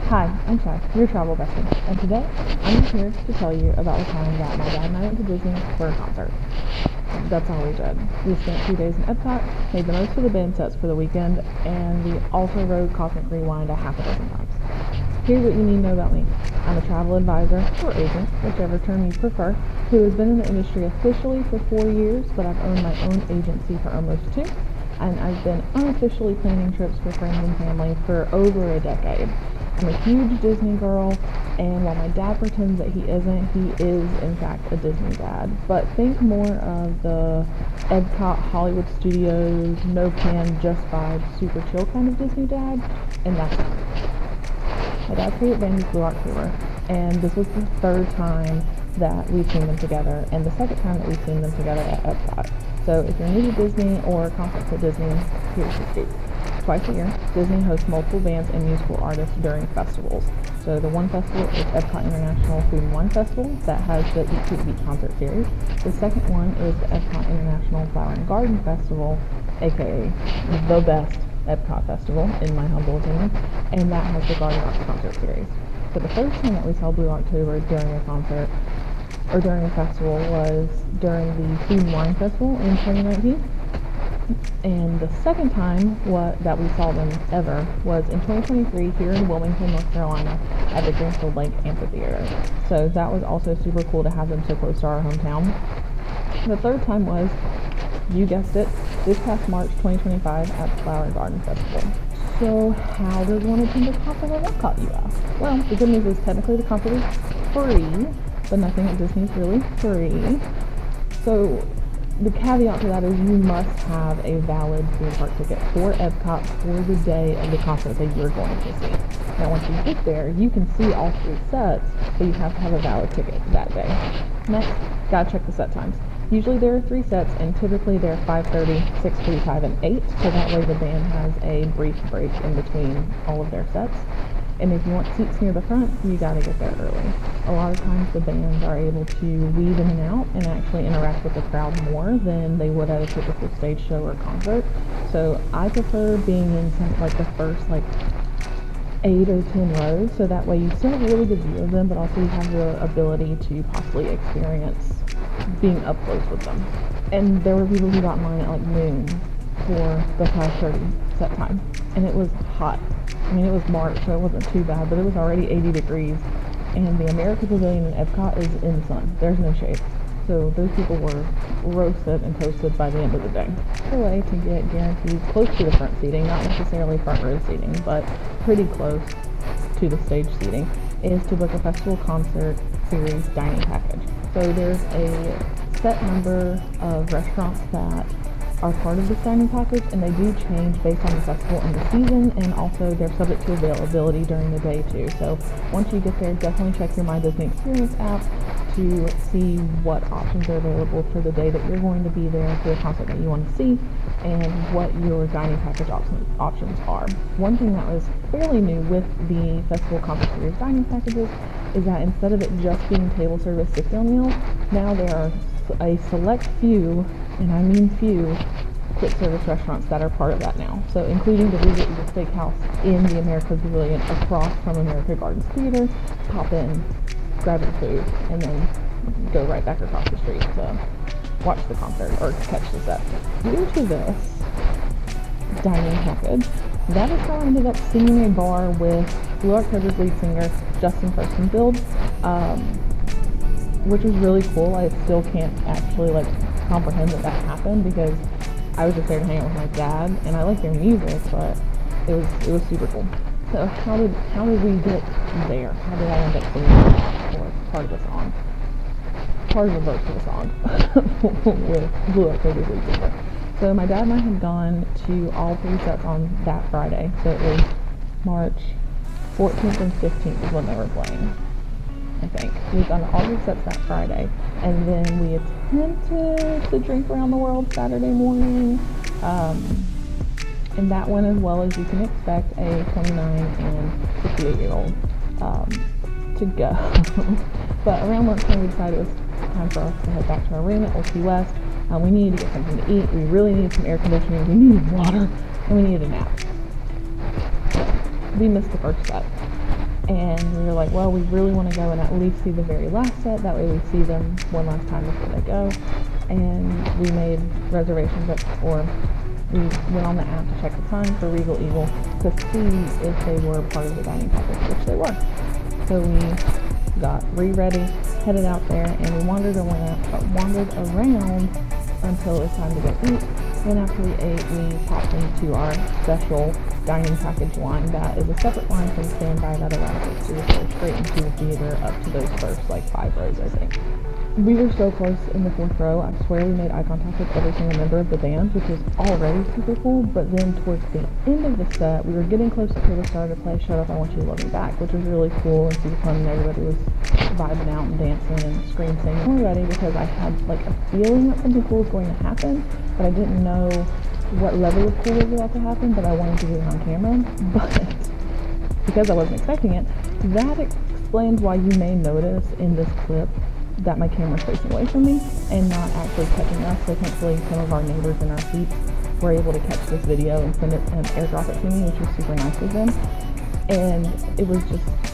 Hi, I'm Shy, your travel bestie, and today I'm here to tell you about the time that my dad and I went to Disney for a concert. That's all we did. We spent 2 days in EPCOT, made the most of the band sets for the weekend, and we also rode Cosmic Rewind a half a dozen times. Here's what you need to know about me. I'm a travel advisor, or agent, whichever term you prefer, who has been in the industry officially for 4 years, but I've owned my own agency for almost 2, and I've been unofficially planning trips for friends and family for over a decade. I'm a huge Disney girl, and while my dad pretends that he isn't, he is in fact a Disney dad. But think more of the EPCOT, Hollywood Studios, no plan, just vibe, super chill kind of Disney dad, and that's me. My dad's favorite band is Blue October, and this was the 3rd time that we've seen them together, and the 2nd time that we've seen them together at EPCOT. So if you're new to Disney or concerts at Disney, here's the scoop. Twice a year, Disney hosts multiple bands and musical artists during festivals. So the one festival is EPCOT International Food and Wine Festival that has the Eat to Beat concert series. The second one is the EPCOT International Flower and Garden Festival, aka the best EPCOT festival in my humble opinion, and that has the Garden Rocks concert series. So the first time that we saw Blue October during a concert or during a festival was during the Food and Wine Festival in 2019. And the second time that we saw them ever was in 2023 here in Wilmington, North Carolina at the Greenfield Lake Amphitheater. So that was also super cool to have them so close to our hometown. The third time was, you guessed it, this past March 2025 at the Flower and Garden Festival. So how does one attend a concert at EPCOT, you ask? Well, the good news is technically the concert is free, but nothing at Disney is really free. So the caveat to that is you must have a valid theme park ticket for EPCOT for the day of the concert that you're going to see. Now once you get there, you can see all 3 sets, but you have to have a valid ticket that day. Next, gotta check the set times. Usually there are 3 sets, and typically they're 5:30, 6:45, and 8, so that way the band has a brief break in between all of their sets. And if you want seats near the front, you gotta get there early. A lot of times the bands are able to weave in and out and actually interact with the crowd more than they would at a typical stage show or concert. So I prefer being in the first 8 or 10 rows, so that way you still have a really good view of them, but also you have the ability to possibly experience being up close with them. And there were people who got in line at noon for the 5:30 set time, and it was hot. I mean, it was March, so it wasn't too bad, but it was already 80 degrees, and the America Pavilion in EPCOT is in the sun. There's no shade. So those people were roasted and toasted by the end of the day. The way to get guaranteed close to the front seating, not necessarily front row seating, but pretty close to the stage seating, is to book a festival concert series dining package. So there's a set number of restaurants that are part of this dining package, and they do change based on the festival and the season, and also they're subject to availability during the day too. So once you get there, definitely check your My Disney Experience app to see what options are available for the day that you're going to be there for the concert that you want to see, and what your dining package options are. One thing that was fairly new with the festival concert series dining packages is that instead of it just being table service sit-down meals, now there are a select few, and I mean few, quick service restaurants that are part of that now. So including the Regal Eagle Steakhouse in the America Pavilion across from America Gardens Theater. Pop in, grab your food, and then go right back across the street to watch the concert or catch the set. Due to this dining package, that is how I ended up singing a bar with Blue October's lead singer, Justin Furstenfield, which was really cool. I still can't actually comprehend that happened, because I was just there to hang out with my dad, and I like their music, but it was super cool. So how did we get there? How did I end up singing or part of the song? Part of the verse of the song with Blue October's lead singer. So my dad and I had gone to all 3 sets on that Friday. So it was March 14th and 15th is when they were playing, I think. We've done all 3 sets that Friday, and then we attempted to drink around the world Saturday morning, and that went as well as you can expect a 29 and 58-year-old to go. But around lunchtime we decided it was time for us to head back to our room at Old Key West. We needed to get something to eat, we really needed some air conditioning, we needed water, and we needed a nap. So we missed the first set. And we were like, well, we really want to go and at least see the very last set. That way we see them one last time before they go. And we made reservations or we went on the app to check the time for Regal Eagle to see if they were part of the dining package, which they were. So we got ready, headed out there, and we wandered around until it was time to go eat. Then after we ate, we popped into our special dining package line that is a separate line from standby that allows us to just go straight into the theater up to those first 5 rows, I think. We were so close in the 4th row. I swear we made eye contact with every single member of the band, which was already super cool. But then towards the end of the set, we were getting close to the start of the play, Shut Up, I Want You to Love Me Back, which was really cool and super fun, and everybody was vibing out and dancing and scream singing. We were ready because I had a feeling that something cool was going to happen, but I didn't know what level of cool was about to happen, but I wanted to get it on camera. But because I wasn't expecting it, that explains why you may notice in this clip that my camera's facing away from me and not actually catching us. So thankfully some of our neighbors in our seats were able to catch this video and send it and airdrop it to me, which was super nice of them. And it was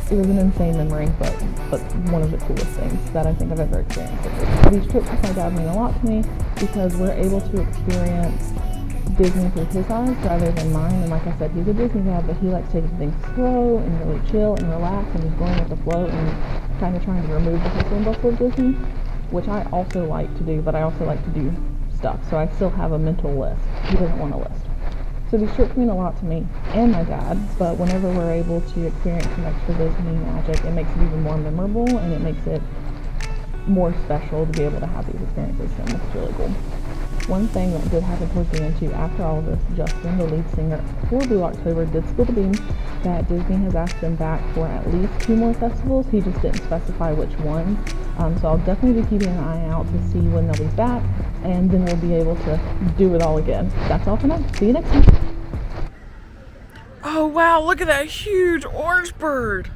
an insane memory, but one of the coolest things that I think I've ever experienced. These trips with my dad mean a lot to me because we're able to experience Disney through his eyes rather than mine. And like I said, he's a Disney dad, but he likes taking things slow and really chill and relax and just going with the flow and kind of trying to remove the hustle and bustle of Disney, which I also like to do, but I also like to do stuff. So I still have a mental list. He doesn't want a list. So these trips mean a lot to me and my dad, but whenever we're able to experience some extra Disney magic, it makes it even more memorable and it makes it more special to be able to have these experiences, and it's really cool. One thing that did happen towards the end too, after all of this, Justin, the lead singer for Blue October, did spill the beans that Disney has asked him back for at least 2 more festivals. He just didn't specify which ones. So I'll definitely be keeping an eye out to see when they'll be back, and then we'll be able to do it all again. That's all for now. See you next time. Oh wow, look at that huge orange bird.